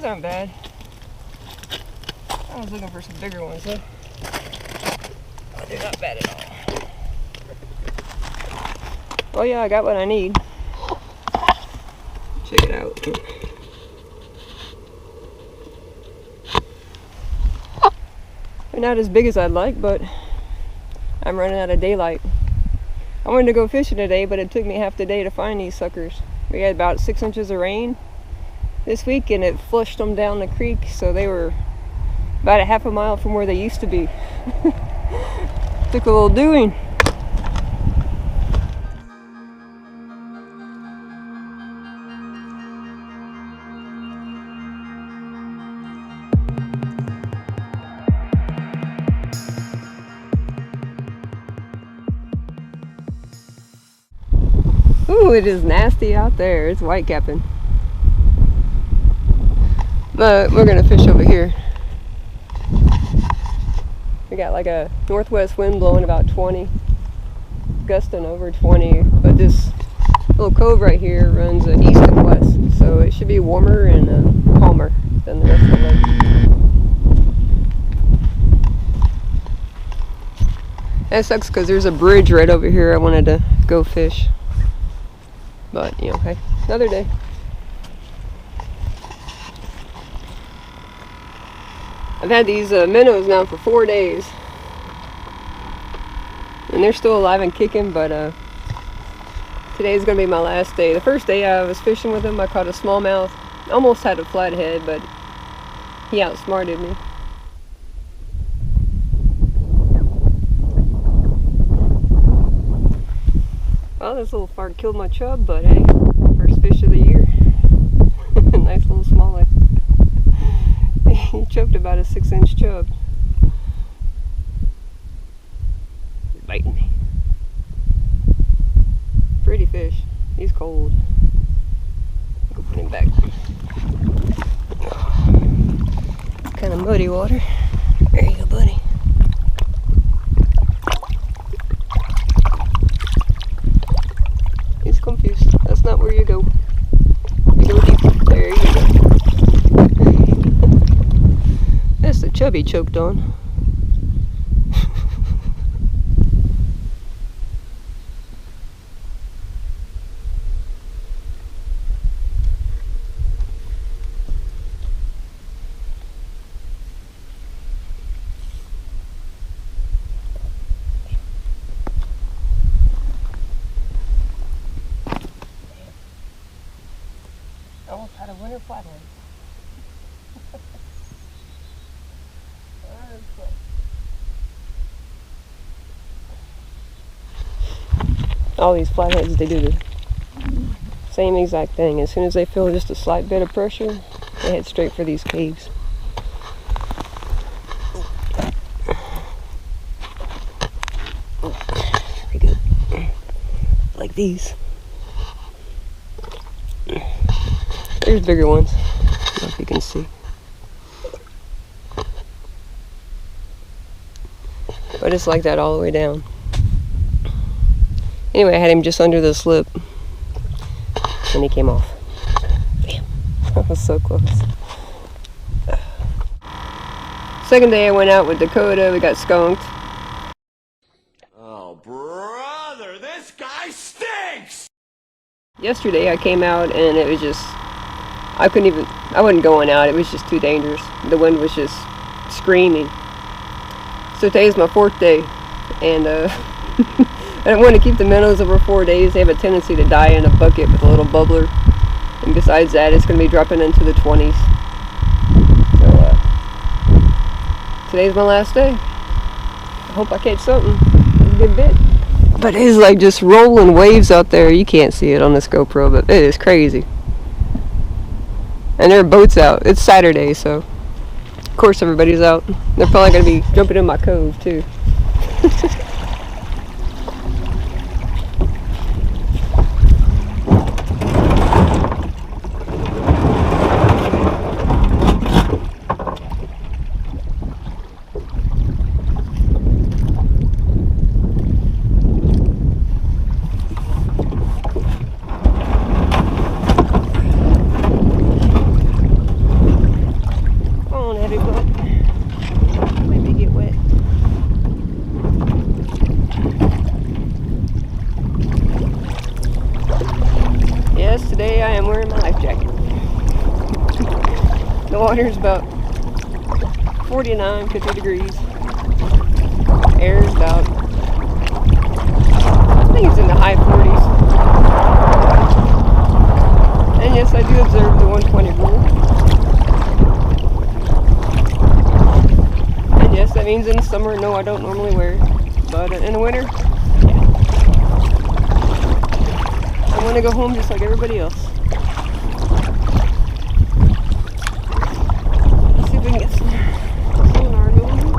aren't bad. I was looking for some bigger ones though. But they're not bad at all. Oh yeah, I got what I need. Check it out. They're not as big as I'd like, but I'm running out of daylight. I wanted to go fishing today, but it took me half the day to find these suckers. We had about 6 inches of rain this week, and it flushed them down the creek, so they were about a half a mile from where they used to be. Took a little doing. Ooh, it is nasty out there. It's white capping. But we're gonna fish over here. We got like a northwest wind blowing about 20, gusting over 20. But this little cove right here runs east and west, so it should be warmer and calmer than the rest of the lake. That sucks because there's a bridge right over here. I wanted to go fish. But, you know, hey, another day. I've had these minnows now for 4 days. And they're still alive and kicking, but today's going to be my last day. The first day I was fishing with them, I caught a smallmouth. Almost had a flathead, but he outsmarted me. Well, this little fart killed my chub, but hey, first fish of the year. Nice little smallie. He choked about a 6-inch chub. He's biting me. Pretty fish. He's cold. Go put him back. It's kind of muddy water. There you go, buddy. Confused. That's not where you go. You go deep. There you go. That's the chubby choked on. Almost had a winter flathead. All these flatheads, they do the same exact thing. As soon as they feel just a slight bit of pressure, they head straight for these caves. Very good. Like these. There's bigger ones. I don't know if you can see. But it's like that all the way down. Anyway, I had him just under the slip. And he came off. Bam. That was so close. Second day I went out with Dakota. We got skunked. Oh, brother, this guy stinks! Yesterday I came out and it was just... I wasn't going out, it was just too dangerous. The wind was just screaming. So today's my 4th day, and I don't want to keep the minnows over 4 days. They have a tendency to die in a bucket with a little bubbler. And besides that, it's going to be dropping into the 20s. So today's my last day. I hope I catch something. It's a good bit. But it's like just rolling waves out there. You can't see it on this GoPro, but it is crazy. And there are boats out. It's Saturday, so of course everybody's out. They're probably going to be jumping in my cove too. water's about 49, 50 degrees. Air's about, I think it's in the high 40s. And yes, I do observe the 120 rule. And yes, that means in the summer, no, I don't normally wear it. But in the winter, yeah. I want to go home just like everybody else. Let's see if we can get some sonar going.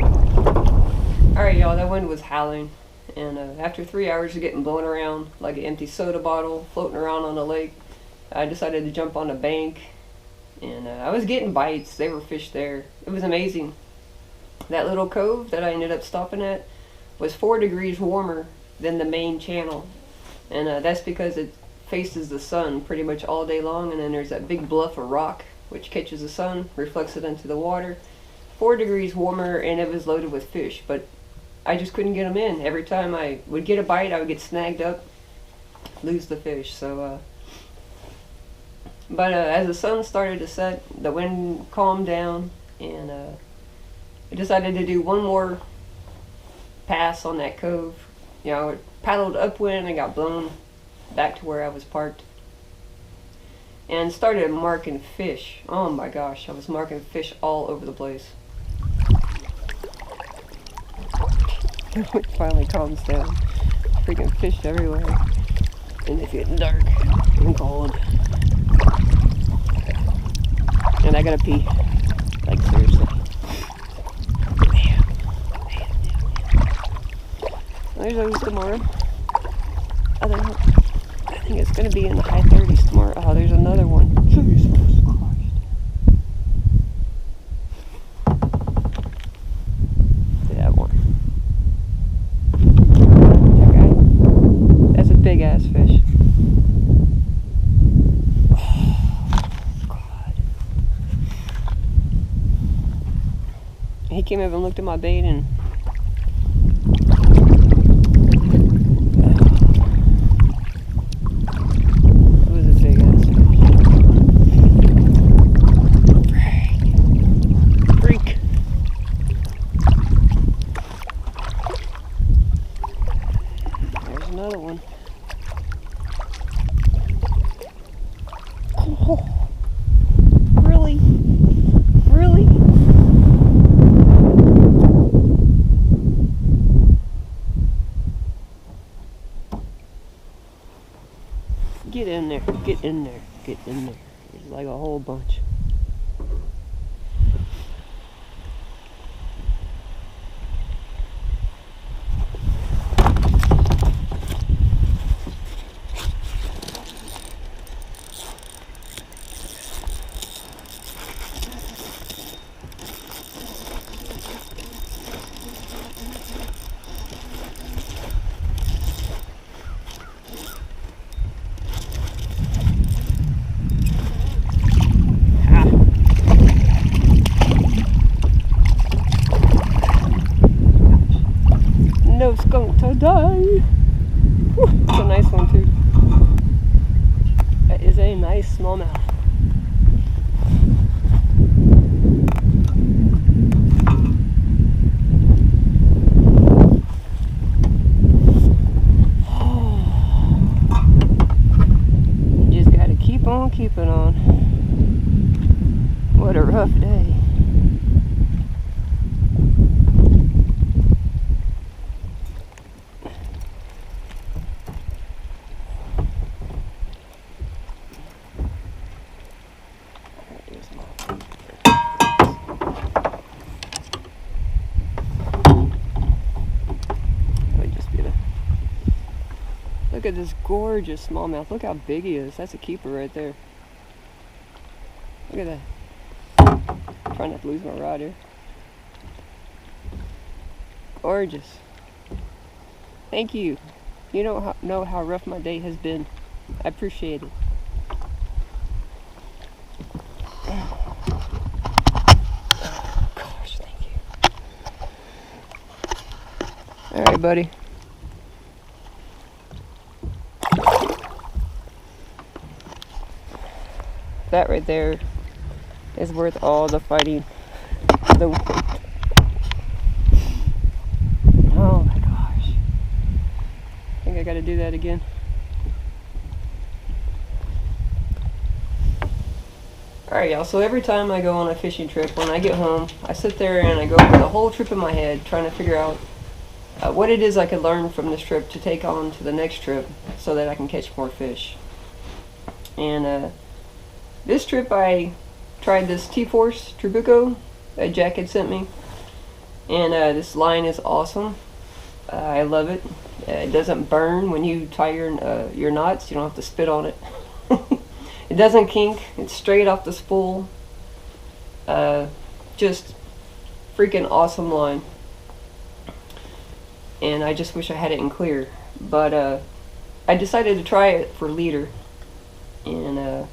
Alright, y'all, that wind was howling. And after 3 hours of getting blown around like an empty soda bottle floating around on the lake, I decided to jump on a bank. And I was getting bites. They were fish there. It was amazing. That little cove that I ended up stopping at was 4 degrees warmer than the main channel. And that's because it faces the sun pretty much all day long, and then there's that big bluff of rock which catches the sun, reflects it into the water. 4 degrees warmer, and it was loaded with fish, but I just couldn't get them in. Every time I would get a bite, I would get snagged up, lose the fish. So but as the sun started to set, the wind calmed down, and I decided to do one more pass on that cove. You know, I paddled upwind and got blown back to where I was parked, and started marking fish. Oh my gosh, I was marking fish all over the place. It finally calms down. Freaking fish everywhere, and it's getting dark and cold, and I gotta pee, like seriously. There's those tomorrow. I think it's going to be in the high 30s tomorrow. Oh, there's another one. Jesus Christ. That one. Okay. That's a big ass fish. Oh, God. He came up and looked at my bait, and another one. Oh, really? Really? Get in there, get in there, get in there. There's like a whole bunch. No skunk to die. Whew, it's a nice one too. That is a nice smallmouth. You just gotta keep on keeping on. What a rough day. Look at this gorgeous smallmouth. Look how big he is. That's a keeper right there. Look at that. I'm trying not to lose my rod here. Gorgeous. Thank you. You don't know how rough my day has been. I appreciate it. Gosh, thank you. Alright, buddy. That right there is worth all the fighting. Oh my gosh. I think I gotta do that again. Alright y'all, so every time I go on a fishing trip, when I get home, I sit there and I go over the whole trip in my head, trying to figure out what it is I could learn from this trip to take on to the next trip so that I can catch more fish. And this trip I tried this T-Force Trabuco that Jack had sent me. And this line is awesome. I love it. It doesn't burn when you tie your knots. You don't have to spit on it. It doesn't kink. It's straight off the spool. Just freaking awesome line. And I just wish I had it in clear. But I decided to try it for leader. And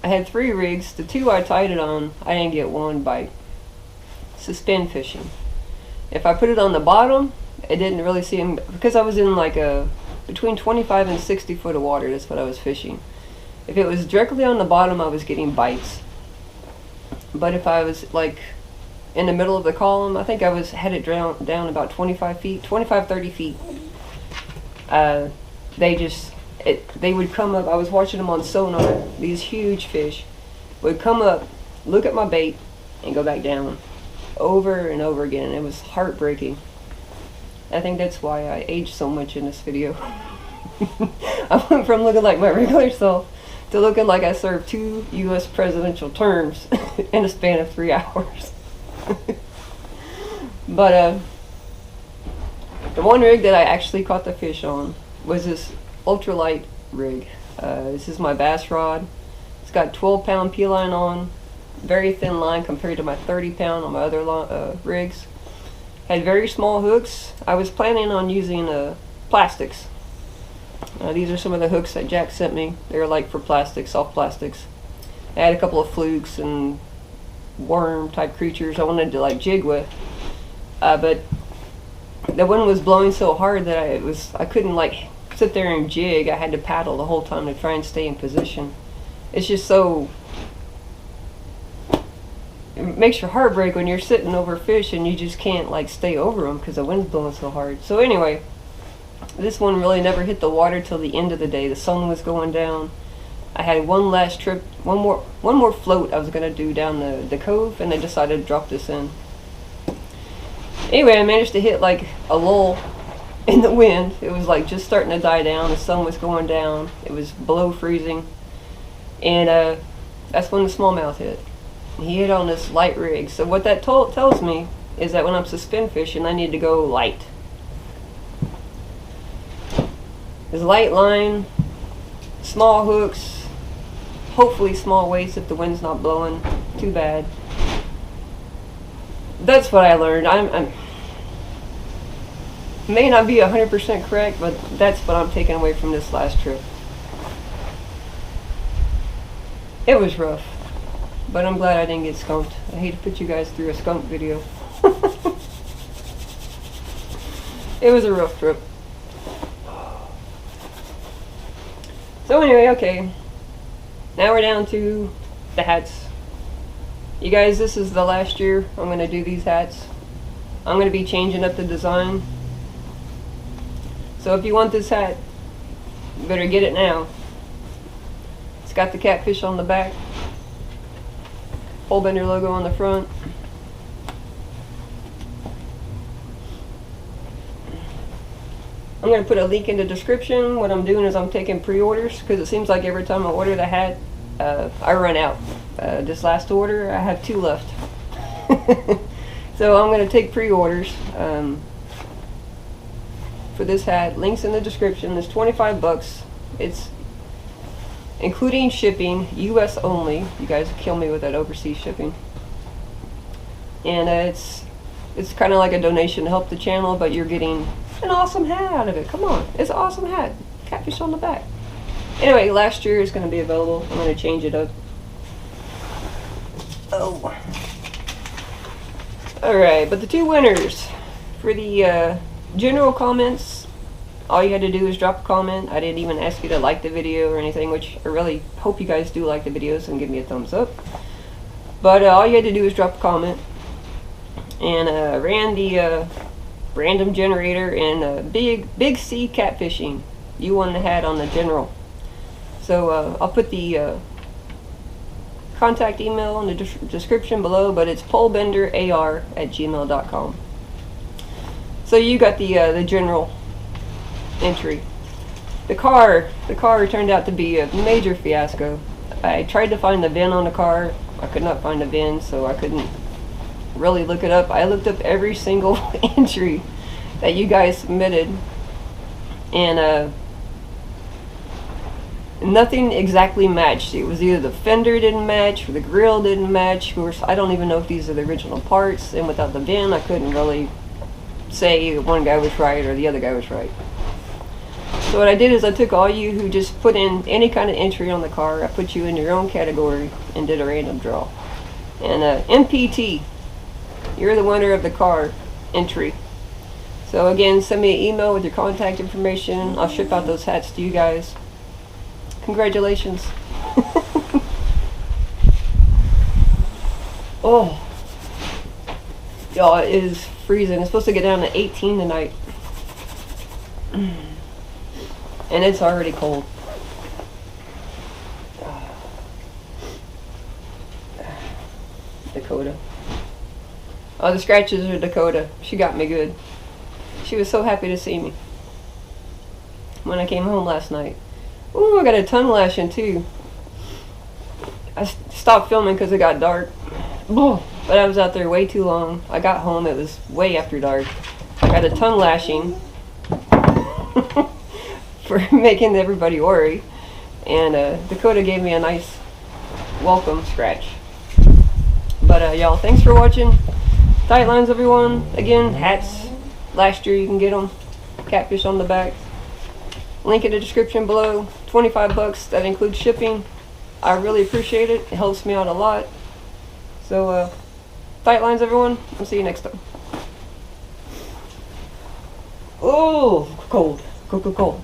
I had 3 rigs. The 2 I tied it on, I didn't get 1 bite. Suspend fishing. If I put it on the bottom, it didn't really seem, because I was in like between 25 and 60 foot of water. That's what I was fishing. If it was directly on the bottom, I was getting bites. But if I was like in the middle of the column, I think I had it down about 25 feet, 30 feet. They would come up. I was watching them on sonar. These huge fish would come up, look at my bait, and go back down over and over again. It was heartbreaking. I think that's why I aged so much in this video. I went from looking like my regular self to looking like I served 2 U.S. presidential terms in a span of 3 hours. But the one rig that I actually caught the fish on was this ultralight rig. This is my bass rod. It's got 12-pound P-line on. Very thin line compared to my 30-pound on my other rigs. Had very small hooks. I was planning on using plastics. These are some of the hooks that Jack sent me. They were like for plastics, soft plastics. I had a couple of flukes and worm type creatures I wanted to like jig with. But the wind was blowing so hard that I couldn't like sit there and jig. I had to paddle the whole time to try and stay in position. It's just so, it makes your heart break when you're sitting over fish and you just can't like stay over them because the wind's blowing so hard. So anyway, this one really never hit the water till the end of the day. The sun was going down. I had one last trip, one more float I was gonna do down the cove, and I decided to drop this in. Anyway, I managed to hit like a lull in the wind. It was like just starting to die down. The sun was going down. It was below freezing, and that's when the smallmouth hit. He hit on this light rig. So what that tells me is that when I'm suspend fishing, I need to go light. This light line, small hooks, hopefully small weights if the wind's not blowing too bad. That's what I learned. I may not be 100% correct, but that's what I'm taking away from this last trip. It was rough. But I'm glad I didn't get skunked. I hate to put you guys through a skunk video. It was a rough trip. So anyway, okay. Now we're down to the hats. You guys, this is the last year I'm going to do these hats. I'm going to be changing up the design. So if you want this hat, you better get it now. It's got the catfish on the back. PoleBender logo on the front. I'm going to put a link in the description. What I'm doing is I'm taking pre-orders because it seems like every time I order the hat, I run out. This last order, I have 2 left. So I'm going to take pre-orders for this hat. Links in the description. It's 25 bucks. It's including shipping, US only. You guys kill me with that overseas shipping. And it's kind of like a donation to help the channel, but you're getting an awesome hat out of it. Come on, it's an awesome hat. Catfish on the back. Anyway, last year is going to be available. I'm going to change it up. Oh. Alright, but the 2 winners for the general comments, all you had to do is drop a comment. I didn't even ask you to like the video or anything, which I really hope you guys do like the videos and give me a thumbs up. But all you had to do is drop a comment, and ran the random generator and big C catfishing. You won the hat on the general. So I'll put the contact email in the description below, but it's PoleBenderAR@gmail.com. So you got the general entry. The car turned out to be a major fiasco. I tried to find the VIN on the car. I could not find the VIN, so I couldn't really look it up. I looked up every single entry that you guys submitted, and nothing exactly matched. It was either the fender didn't match or the grill didn't match. Of course, I don't even know if these are the original parts, and without the VIN I couldn't really say one guy was right or the other guy was right. So what I did is I took all you who just put in any kind of entry on the car, I put you in your own category and did a random draw. And MPT, you're the winner of the car entry. So again, send me an email with your contact information. I'll ship out those hats to you guys. Congratulations. Oh, y'all, it is freezing. It's supposed to get down to 18 tonight. And it's already cold. Dakota. Oh, the scratches are Dakota. She got me good. She was so happy to see me when I came home last night. Ooh, I got a tongue lashing too. I stopped filming because it got dark. But I was out there way too long. I got home, it was way after dark. I got a tongue lashing for making everybody worry. And Dakota gave me a nice welcome scratch. But y'all, thanks for watching. Tight lines, everyone. Again, hats. Last year you can get them. Catfish on the back. Link in the description below. 25 bucks. That includes shipping. I really appreciate it. It helps me out a lot. So, tight lines, everyone. I'll see you next time. Oh, cold. Cold.